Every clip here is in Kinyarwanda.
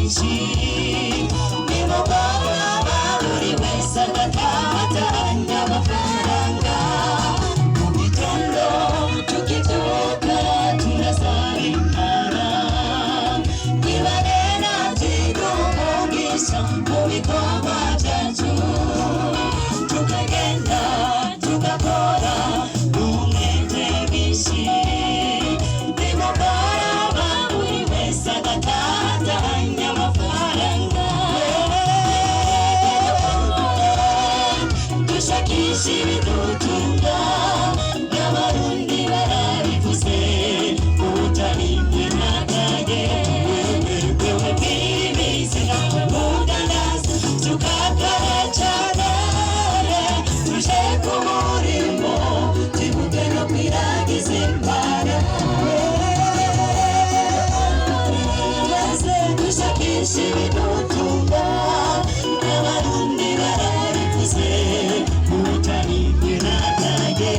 byinshi nimugoroba buri wese agatahanye amafaranga mu gitondo tukibyuka turasaba Imana nibarena umugisha mu bikorwa byacu tukagenda tugakora umwete mwinshi nimugoroba buri wese agatahanye amafaranga dushakisha ibidutunga n'abarundi barabivuze ubutaribwe n'akage wewe bw'ibizi nawe mudandaza tukakara cyane tuje ku murimo twibuke no kwiragiza Imana dushakisha ibidutunga n'abarundi barabivuze ubutaribwe n'akage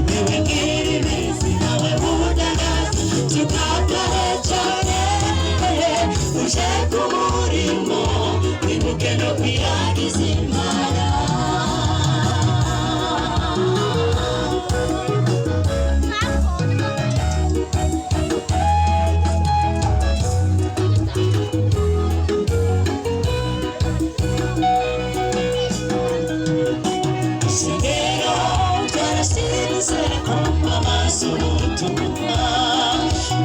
wewe bw'ibizi nawe mudandaza tukakara cyane tuje ku murimo twibuke no kwiragiza Imana Shingiro twarashinze kwamamaza ubutumwa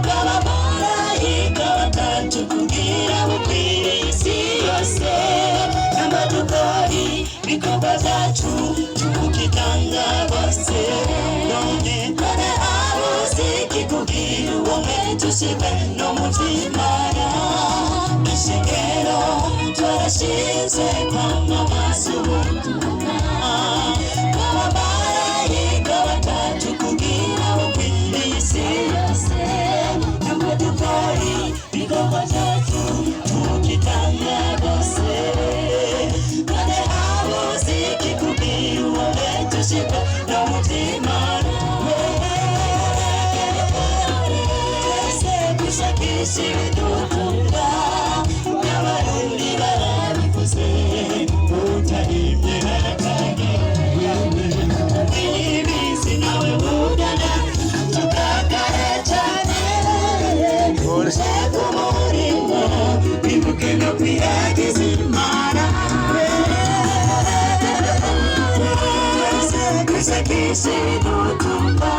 bw'abamarayika batatu kugira bukwire isi yose n'amadukari bikorwa byacu tukitanga bose none abuze ikikubwira ubumwe dushime no mu by'Imana ishengero twarashinze kwamamaza ubutumwa bw'abamarayika batatu kugira bukwire isi yose n'amadukari bikorwa byacu tukitanga bose none abuze ikikubwira ubumwe dushime no mu by'Imana dushakisha ibidutunga n'abarundi barabivuze utaribye n'akage ibizi nawe budana tukakara cyane tuje ku murimo twibuke no kwiragiza Imana dushakisha ibidutunga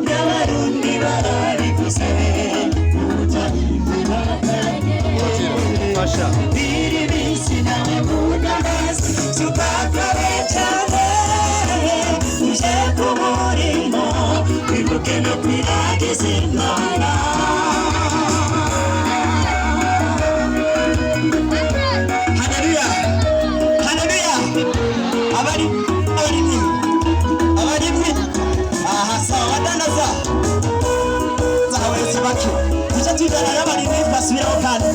n'abarundi barabivuze biri bisi nawe mudandaza tukakara cyane tuje ku murimo twibuke no kwiragiza Imana haleluya haleluya abarimwe aha sawa badandaza zawe sabaki tujya tujyana n'abarimwe basubiraho kandi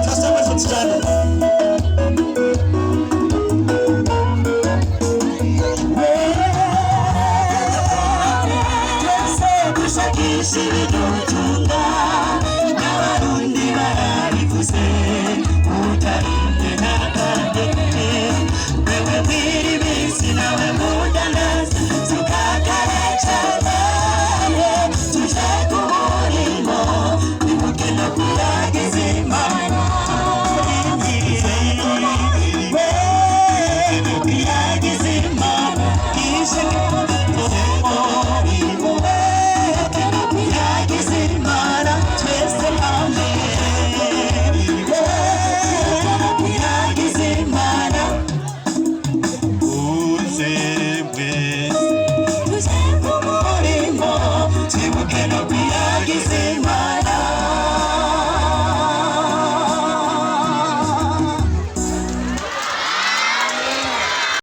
twasaba tujyana